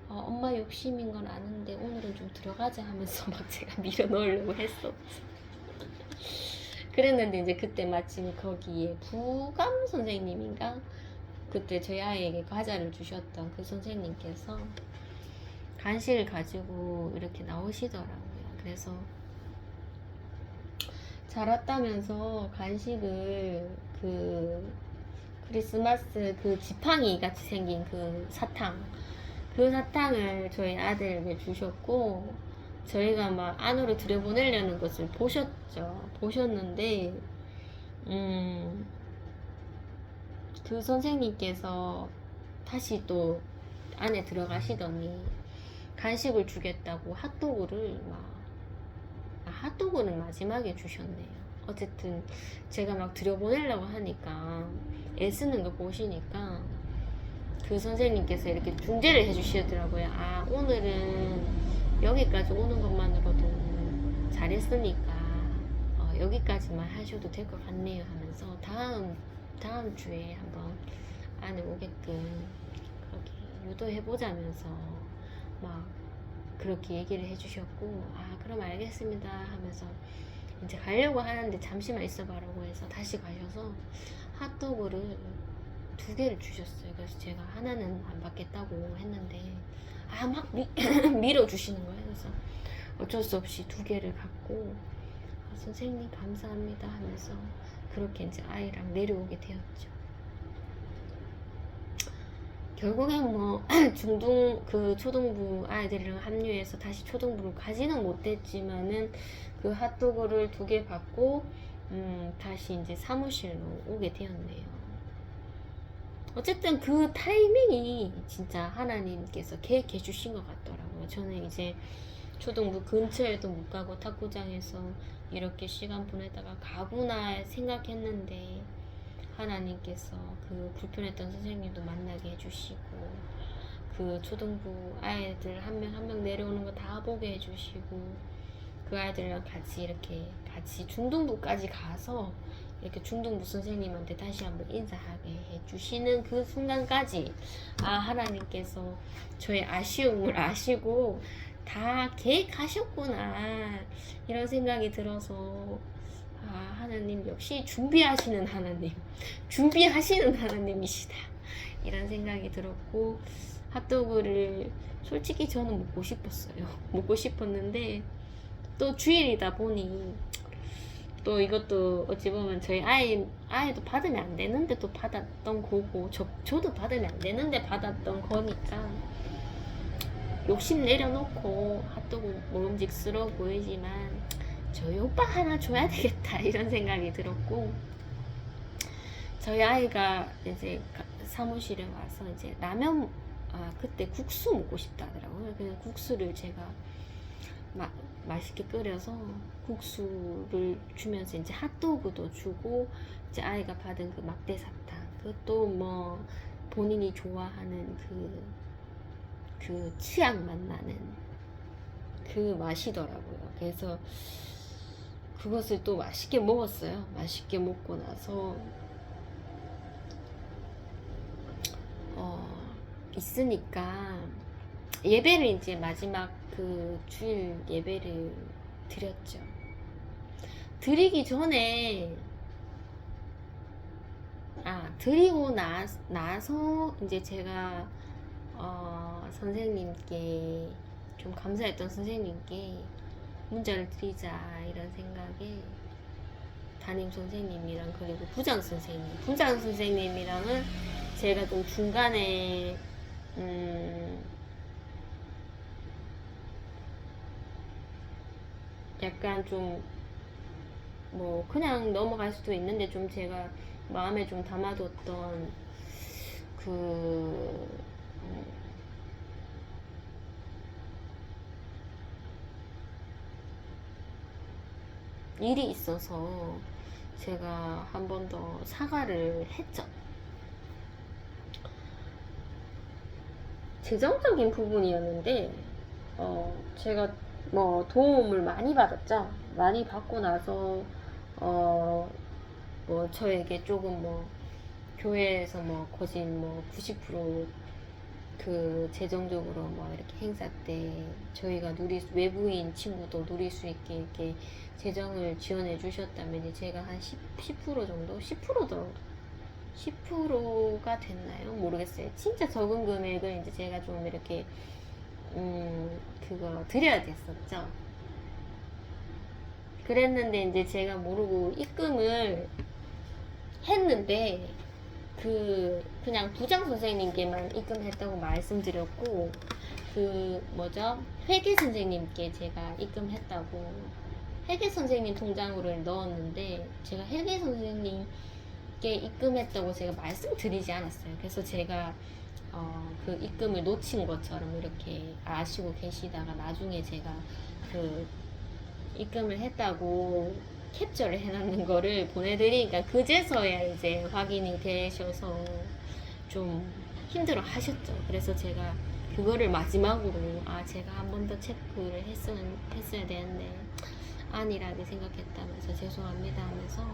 엄마 욕심인 건 아는데 오늘은 좀 들어가자 하면서 막 제가 밀어 넣으려고 했었죠. 그랬는데 이제 그때 마침 거기에 부감 선생님인가 그때 저희 아이에게 과자를 주셨던 그 선생님께서 간식을 가지고 이렇게 나오시더라고요. 그래서 잘 왔다면서 간식을 그 크리스마스 그 지팡이 같이 생긴 그 사탕을 저희 아들에게 주셨고 저희가 막 안으로 들여보내려는 것을 보셨는데 그 선생님께서 다시 또 안에 들어가시더니 간식을 주겠다고 핫도그를 핫도그는 마지막에 주셨네요. 어쨌든 제가 막 들여보내려고 하니까 애쓰는 거 보시니까 그 선생님께서 이렇게 중재를 해주시더라고요. 아 오늘은 여기까지 오는 것만으로도 잘했으니까 여기까지만 하셔도 될 것 같네요 하면서 다음 주에 한번 안에 오게끔 그렇게 유도해보자면서 막 그렇게 얘기를 해주셨고 아 그럼 알겠습니다 하면서 이제 가려고 하는데 잠시만 있어봐라고 해서 다시 가셔서 핫도그를 2개를 주셨어요. 그래서 제가 하나는 안 받겠다고 했는데 막 밀어주시는 거예요. 그래서 어쩔 수 없이 2개를 갖고 선생님 감사합니다 하면서 그렇게 이제 아이랑 내려오게 되었죠. 결국엔 뭐 초등부 아이들이랑 합류해서 다시 초등부로 가지는 못했지만은 그 핫도그를 2개 받고 다시 이제 사무실로 오게 되었네요. 어쨌든 그 타이밍이 진짜 하나님께서 계획해 주신 것 같더라고요. 저는 이제 초등부 근처에도 못 가고 탁구장에서 이렇게 시간 보내다가 가구나 생각했는데 하나님께서 그 불편했던 선생님도 만나게 해주시고 그 초등부 아이들 한 명 한 명 내려오는 거 다 보게 해주시고 그 아이들이랑 같이 중등부까지 가서 이렇게 중등부 선생님한테 다시 한번 인사하게 해주시는 그 순간까지 하나님께서 저의 아쉬움을 아시고 다 계획하셨구나 이런 생각이 들어서 하나님 역시 준비하시는 하나님이시다 이런 생각이 들었고 핫도그를 솔직히 저는 먹고 싶었는데 또 주일이다 보니 또 이것도 어찌 보면 저희 아이도 받으면 안 되는데 또 받았던 거고 저도 받으면 안 되는데 받았던 거니까 욕심 내려놓고 핫도그 먹음직스러워 보이지만 저희 오빠 하나 줘야 되겠다 이런 생각이 들었고 저희 아이가 이제 사무실에 와서 이제 라면 그때 국수 먹고 싶다 하더라고요. 그래서 국수를 제가 맛있게 끓여서 국수를 주면서 이제 핫도그도 주고, 이제 아이가 받은 그 막대 사탕, 그것도 뭐 본인이 좋아하는 그 치약 맛 나는 그 맛이더라고요. 그래서 그것을 또 맛있게 먹었어요. 맛있게 먹고 나서 있으니까 예배를 이제 마지막 그 주일 예배를 드렸죠. 드리기 전에 드리고 나서 이제 제가 선생님께 좀 감사했던 선생님께 문자를 드리자 이런 생각에 담임 선생님이랑 그리고 부장 선생님이랑은 제가 좀 중간에 약간 좀 뭐 그냥 넘어갈 수도 있는데 좀 제가 마음에 좀 담아뒀던 일이 있어서 제가 한 번 더 사과를 했죠. 재정적인 부분이었는데 제가 뭐 도움을 많이 받았죠. 많이 받고 나서 뭐 저에게 조금 뭐 교회에서 뭐 거진 뭐 90% 재정적으로 뭐 이렇게 행사 때 저희가 외부인 친구도 누릴 수 있게 이렇게 재정을 지원해 주셨다면 이제 제가 한 10% 정도? 10%가 됐나요? 모르겠어요. 진짜 적은 금액을 이제 제가 좀 이렇게 그거 드려야 됐었죠. 그랬는데 이제 제가 모르고 입금을 했는데 그냥 부장 선생님께만 입금했다고 말씀드렸고, 회계 선생님께 제가 입금했다고, 회계 선생님 통장으로 넣었는데 제가 회계 선생님께 입금했다고 제가 말씀드리지 않았어요. 그래서 제가 그 입금을 놓친 것처럼 이렇게 아시고 계시다가 나중에 제가 입금을 했다고 캡처를 해놨는 거를 보내드리니까 그제서야 이제 확인이 되셔서 좀 힘들어 하셨죠. 그래서 제가 그거를 마지막으로 제가 한 번 더 체크를 했어야 되는데 안일하게 생각했다면서 죄송합니다 하면서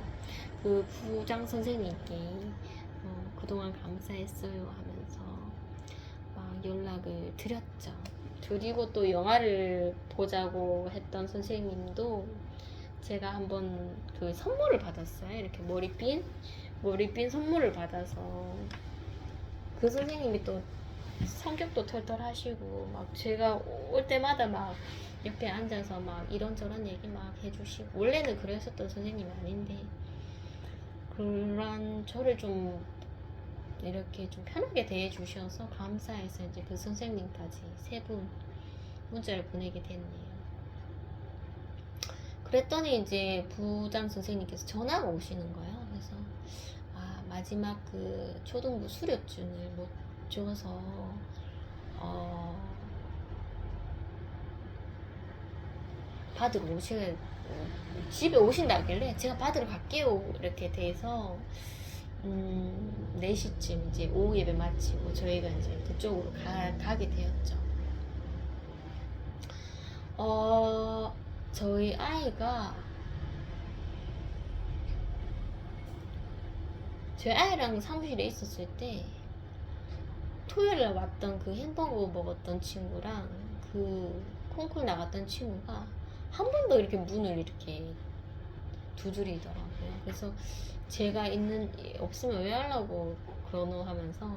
그 부장 선생님께 그동안 감사했어요 하면서 막 연락을 드렸죠. 그리고 또 영화를 보자고 했던 선생님도 제가 한번 그 선물을 받았어요. 이렇게 머리핀 선물을 받아서 그 선생님이 또 성격도 털털하시고 막 제가 올 때마다 막 옆에 앉아서 막 이런저런 얘기 막 해주시고, 원래는 그랬었던 선생님이 아닌데 그런 저를 좀 이렇게 좀 편하게 대해주셔서 감사해서 이제 그 선생님까지 3분 문자를 보내게 됐네요. 그랬더니 이제 부장 선생님께서 전화가 오시는 거예요. 그래서 마지막 그 초등부 수료증을 못 줘서 받으러 집에 오신다길래 제가 받으러 갈게요 이렇게 돼서 4시쯤 이제 오후 예배 마치고 저희가 이제 그쪽으로 가게 되었죠. 저희 아이랑 사무실에 있었을 때 토요일에 왔던 그 햄버거 먹었던 친구랑 그 콩쿨 나갔던 친구가 한 번도 이렇게 문을 이렇게 두드리더라고요. 그래서 제가 없으면 왜 하려고 그러노 하면서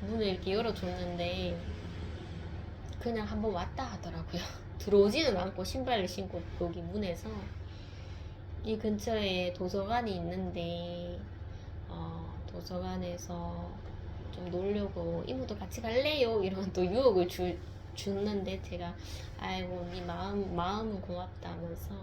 문을 이렇게 열어줬는데 그냥 한번 왔다 하더라고요. 들어오지는 않고 신발을 신고 여기 문에서 이 근처에 도서관이 있는데 도서관에서 좀 놀려고 이모도 같이 갈래요? 이런 또 유혹을 줬는데 제가 아이고 네 마음은 고맙다 하면서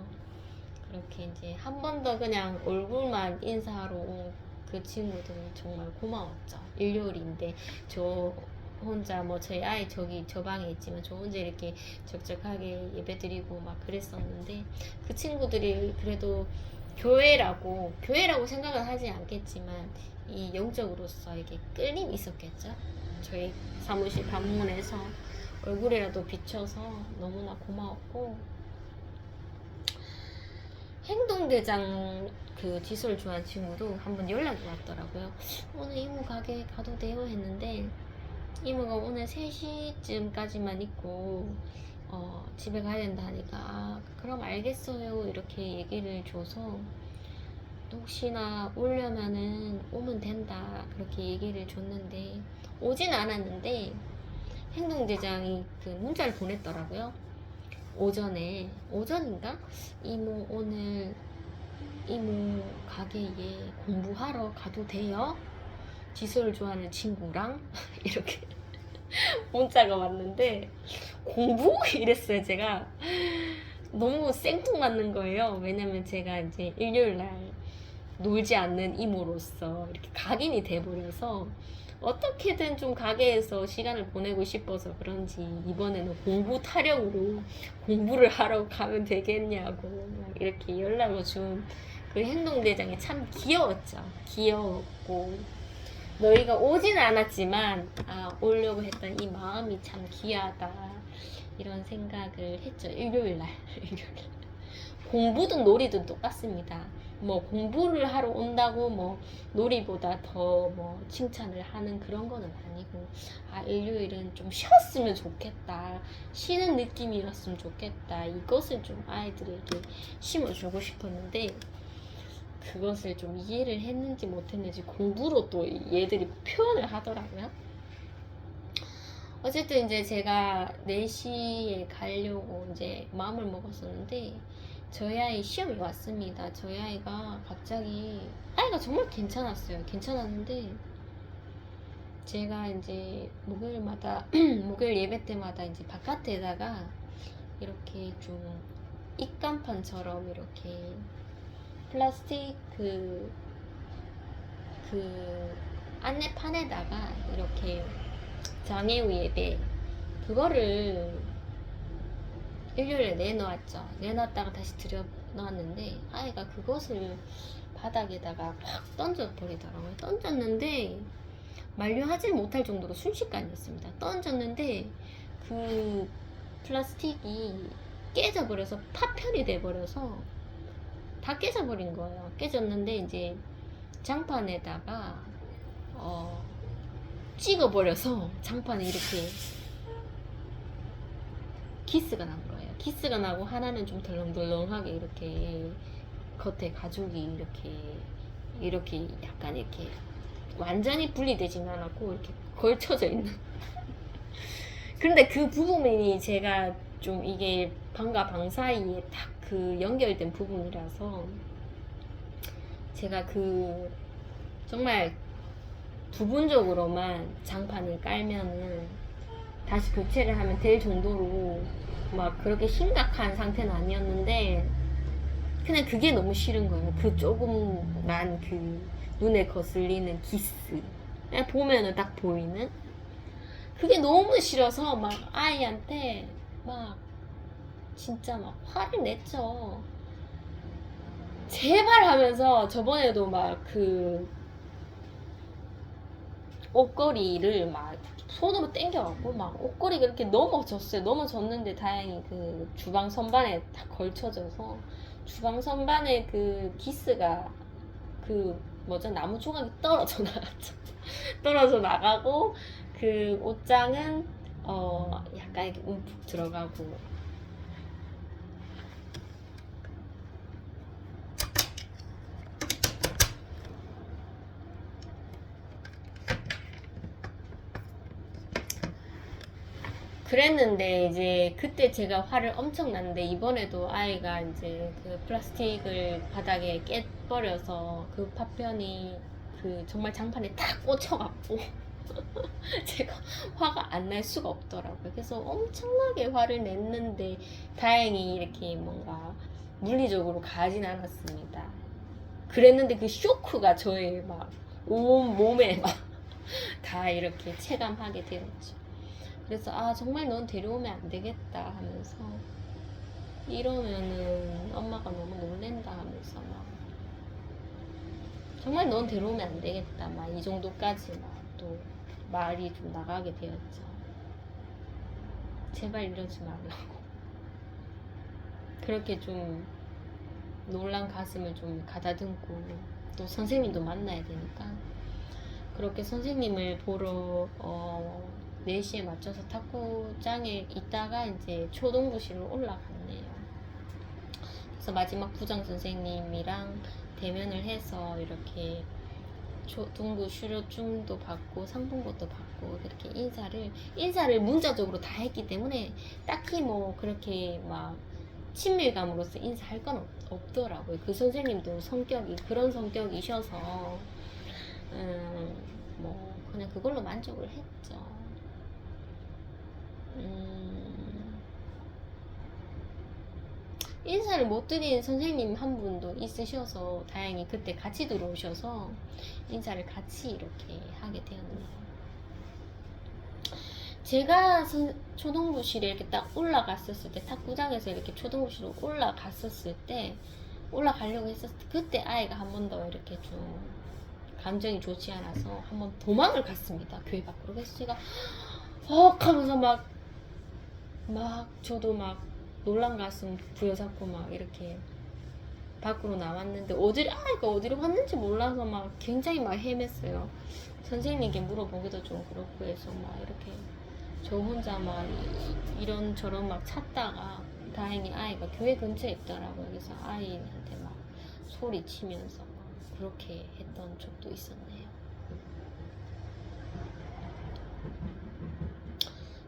그렇게 이제 한 번 더 그냥 얼굴만 인사하러 온 그 친구들은 정말 고마웠죠. 일요일인데 저 혼자 뭐 저희 아이 저기 저 방에 있지만 저 혼자 이렇게 적적하게 예배드리고 막 그랬었는데 그 친구들이 그래도 교회라고 생각은 하지 않겠지만 이 영적으로서 이게 끌림이 있었겠죠. 저희 사무실 방문해서 얼굴이라도 비춰서 너무나 고마웠고, 행동대장 그 지수를 좋아하는 친구도 한번 연락이 왔더라고요. 오늘 이모 가게 가도 돼요 했는데 이모가 오늘 3시쯤까지만 있고 집에 가야 된다 하니까 아, 그럼 알겠어요 이렇게 얘기를 줘서 혹시나 오려면은 오면 된다 그렇게 얘기를 줬는데 오진 않았는데 행동대장이 그 문자를 보냈더라고요. 오전인가? 이모 오늘 이모 가게에 공부하러 가도 돼요? 지수를 좋아하는 친구랑 이렇게 문자가 왔는데 공부? 이랬어요. 제가 너무 생뚱맞는 거예요. 왜냐면 제가 이제 일요일날 놀지 않는 이모로서 이렇게 각인이 돼버려서 어떻게든 좀 가게에서 시간을 보내고 싶어서 그런지 이번에는 공부 타령으로 공부를 하러 가면 되겠냐고 막 이렇게 연락을 준 그 행동대장이 참 귀여웠죠. 귀여웠고 너희가 오지는 않았지만 오려고 했던 이 마음이 참 귀하다 이런 생각을 했죠. 일요일날 공부든 놀이든 똑같습니다. 뭐 공부를 하러 온다고 뭐 놀이보다 더 뭐 칭찬을 하는 그런 거는 아니고 일요일은 좀 쉬었으면 좋겠다, 쉬는 느낌이었으면 좋겠다, 이것을 좀 아이들에게 심어주고 싶었는데 그것을 좀 이해를 했는지 못했는지 공부로 또 얘들이 표현을 하더라고요. 어쨌든 이제 제가 4시에 가려고 이제 마음을 먹었었는데 저희 아이 시험이 왔습니다. 저희 아이가 갑자기 아이가 정말 괜찮았는데 제가 이제 목요일마다 목요일 예배 때마다 이제 바깥에다가 이렇게 좀 입간판처럼 이렇게 플라스틱 그 안내판에다가 이렇게 장애우 예배 그거를 일요일에 내놓았다가 다시 들여놓았는데 아이가 그것을 바닥에다가 확 던져버리더라고요. 던졌는데 만류하지 못할 정도로 순식간이었습니다. 던졌는데 그 플라스틱이 깨져버려서 파편이 돼버려서 다 깨져버린 거예요. 깨졌는데 이제 장판에다가 찍어버려서 장판에 이렇게 기스가 난 거예요. 기스가 나고 하나는 좀 덜렁덜렁하게 이렇게 겉에 가죽이 이렇게 약간 이렇게 완전히 분리되지는 않았고 이렇게 걸쳐져 있는. 근데 그 부분이 제가 좀 이게 방과 방 사이에 딱 그 연결된 부분이라서 제가 그 정말 부분적으로만 장판을 깔면은 다시 교체를 하면 될 정도로 막 그렇게 심각한 상태는 아니었는데 그냥 그게 너무 싫은 거예요. 그 조금만 그 눈에 거슬리는 기스 그냥 보면은 딱 보이는 그게 너무 싫어서 막 아이한테 막 진짜 막 화를 냈죠. 제발 하면서 저번에도 막 그 옷걸이를 막 손으로 당겨갖고 막 옷걸이가 이렇게 넘어졌어요. 넘어졌는데 다행히 그 주방 선반에 다 걸쳐져서 주방 선반에 그 기스가 그 나무 조각이 떨어져 나갔죠. 떨어져 나가고 그 옷장은 약간 이렇게 움푹 들어가고 그랬는데 이제 그때 제가 화를 엄청 났는데 이번에도 아이가 이제 그 플라스틱을 바닥에 깨버려서 그 파편이 그 정말 장판에 딱 꽂혀갖고 제가 화가 안 날 수가 없더라고요. 그래서 엄청나게 화를 냈는데 다행히 이렇게 뭔가 물리적으로 가진 않았습니다. 그랬는데 그 쇼크가 저의 막 온 몸에 막 다 이렇게 체감하게 되었죠. 그래서 아 정말 넌 데려오면 안 되겠다 하면서 이러면은 엄마가 너무 놀랜다 하면서 막 정말 넌 데려오면 안 되겠다 막 이 정도까지 막 또 말이 좀 나가게 되었죠. 제발 이러지 말라고. 그렇게 좀 놀란 가슴을 좀 가다듬고 또 선생님도 만나야 되니까 그렇게 선생님을 보러 4시에 맞춰서 탁구장에 있다가 이제 초등부실로 올라갔네요. 그래서 마지막 부장 선생님이랑 대면을 해서 이렇게 초등부 수료증도 받고 상품권도 받고 그렇게 인사를 문자적으로 다 했기 때문에 딱히 뭐 그렇게 막 친밀감으로서 인사할 건 없더라고요. 그 선생님도 성격이 그런 성격이셔서 뭐 그냥 그걸로 만족을 했죠. 인사를 못 드린 선생님 한 분도 있으셔서 다행히 그때 같이 들어오셔서 인사를 같이 이렇게 하게 되었네요. 제가 초등부실에 이렇게 딱 올라갔었을 때 탁구장에서 이렇게 초등부실로 올라가려고 했었을 때 그때 아이가 한 번 더 이렇게 좀 감정이 좋지 않아서 한 번 도망을 갔습니다. 교회 밖으로. 그래서 제가 하면서 막 저도 막 놀란 가슴 부여잡고 막 이렇게 밖으로 나왔는데 아이가 어디로 갔는지 몰라서 막 굉장히 막 헤맸어요. 선생님께 물어보기도 좀 그렇고 해서 막 이렇게 저 혼자 막 이런저런 막 찾다가 다행히 아이가 교회 근처에 있더라고요. 그래서 아이한테 막 소리치면서 막 그렇게 했던 적도 있었네요.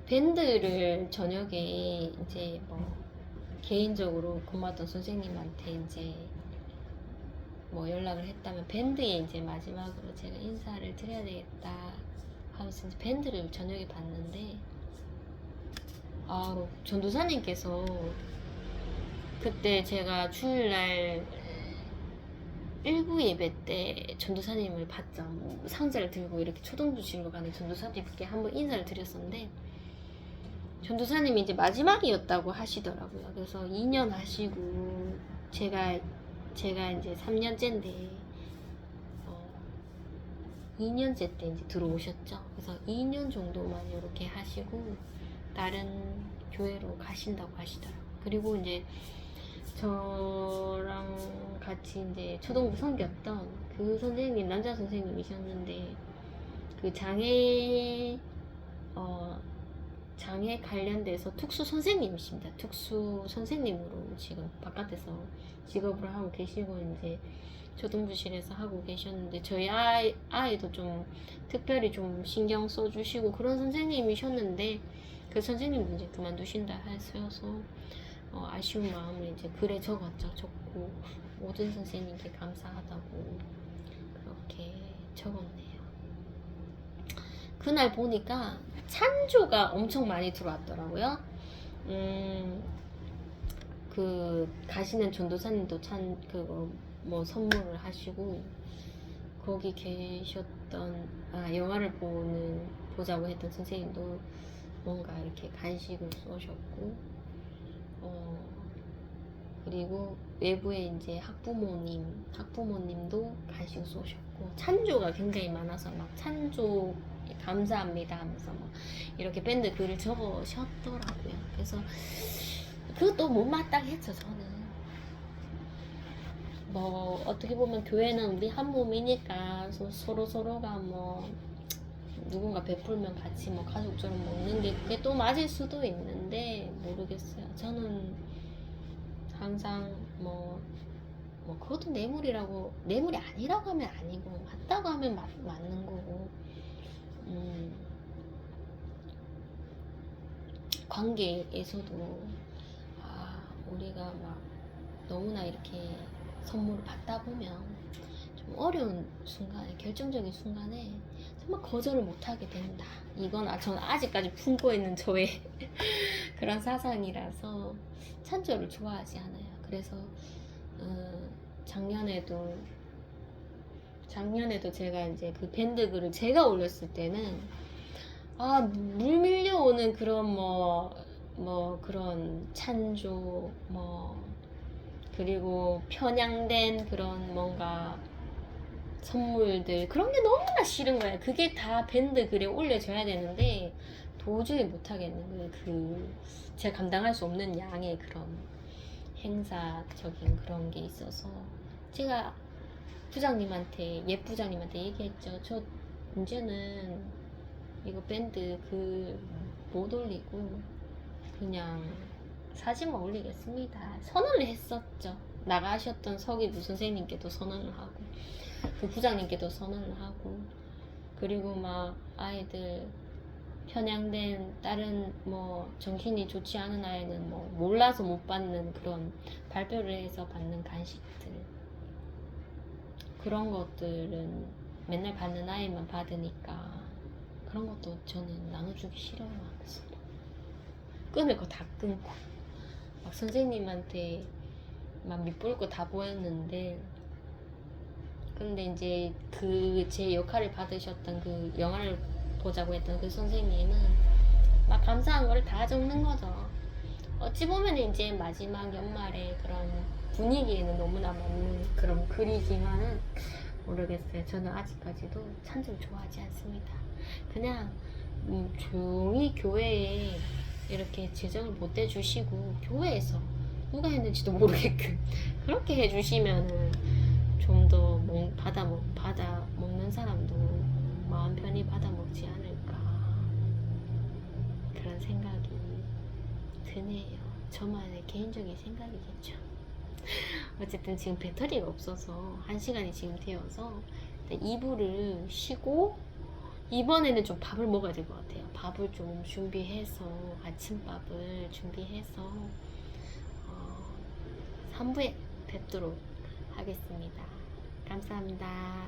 밴드를 저녁에 이제 뭐 개인적으로 근무하던 선생님한테 이제 뭐 연락을 했다면 밴드에 이제 마지막으로 제가 인사를 드려야 되겠다 하면서 이제 밴드를 저녁에 봤는데 전도사님께서 그때 제가 주일날 1부 예배 때 전도사님을 봤죠. 상자를 들고 이렇게 초등부실로 가는 전도사님께 한번 인사를 드렸었는데 전도사님이 이제 마지막이었다고 하시더라고요. 그래서 2년 하시고 제가 이제 3년째인데 2년째 때 이제 들어오셨죠. 그래서 2년 정도만 이렇게 하시고 다른 교회로 가신다고 하시더라고요. 그리고 이제 저랑 같이 이제 초등부 섬겼던 그 선생님 남자 선생님이셨는데 그 장애 관련돼서 특수 선생님이십니다. 특수 선생님으로 지금 바깥에서 직업을 하고 계시고 이제 초등부실에서 하고 계셨는데 저희 아이도 좀 특별히 좀 신경 써주시고 그런 선생님이셨는데 그 선생님도 이제 그만두신다 하셔서 아쉬운 마음을 이제 글에 적고 모든 선생님께 감사하다고 그렇게 적었네요. 그날 보니까 찬조가 엄청 많이 들어왔더라고요. 그 가시는 전도사님도 뭐 선물을 하시고 거기 계셨던 영화를 보자고 했던 선생님도 뭔가 이렇게 간식을 쏘셨고 그리고 외부에 이제 학부모님도 간식 쏘셨고 찬조가 굉장히 많아서 막 찬조 감사합니다 하면서 막 이렇게 밴드 글을 적으셨더라고요. 그래서 그것도 못마땅했죠. 저는 뭐 어떻게 보면 교회는 우리 한 몸이니까 서로가 뭐 누군가 베풀면 같이 뭐 가족처럼 먹는 게 그게 또 맞을 수도 있는데 모르겠어요. 저는 항상 뭐 그것도 뇌물이 아니라고 하면 아니고 맞다고 하면 맞는 거고 관계에서도 우리가 막 너무나 이렇게 선물을 받다 보면 좀 어려운 순간에 결정적인 순간에 정말 거절을 못하게 된다. 이건 저는 아직까지 품고 있는 저의 그런 사상이라서 찬조를 좋아하지 않아요. 그래서 작년에도 작년에도 제가 이제 그 밴드 글을 제가 올렸을 때는 물 밀려오는 그런 뭐 그런 찬조 그리고 편향된 그런 뭔가 선물들 그런 게 너무나 싫은 거야. 그게 다 밴드 글에 올려져야 되는데 도저히 못하겠는 거예요. 제가 감당할 수 없는 양의 그런 행사적인 그런 게 있어서 제가 옛 부장님한테 얘기했죠. 저 이제는 이거 밴드 글 못 올리고 그냥 사진만 올리겠습니다. 선언을 했었죠. 나가셨던 서기부 선생님께도 선언을 하고 그 부장님께도 선언을 하고 그리고 막 아이들 편향된 다른 정신이 좋지 않은 아이는 몰라서 못 받는 그런 발표를 해서 받는 간식들 그런 것들은 맨날 받는 아이만 받으니까 그런 것도 저는 나눠주기 싫어요. 끊을 거 다 끊고 막 선생님한테 막 밑볼 거 다 보였는데 근데 이제 제 역할을 받으셨던 그 영화를 보자고 했던 그 선생님은 막 감사한 걸 다 적는 거죠. 어찌 보면 이제 마지막 연말에 그런 분위기에는 너무나 맞는 그런 글이지만은 모르겠어요. 저는 아직까지도 찬송 좋아하지 않습니다. 그냥 조용히 교회에 이렇게 재정을 못 대주시고 교회에서 누가 했는지도 모르게끔 그렇게 해주시면은 좀 더 받아 먹는 사람도 마음 편히 받아 먹지 않을까 그런 생각이 드네요. 저만의 개인적인 생각이겠죠. 어쨌든 지금 배터리가 없어서 1시간이 지금 되어서 2부를 쉬고 이번에는 좀 밥을 먹어야 될 것 같아요. 밥을 좀 준비해서 아침밥을 준비해서 3부에 뵙도록 하겠습니다. 감사합니다.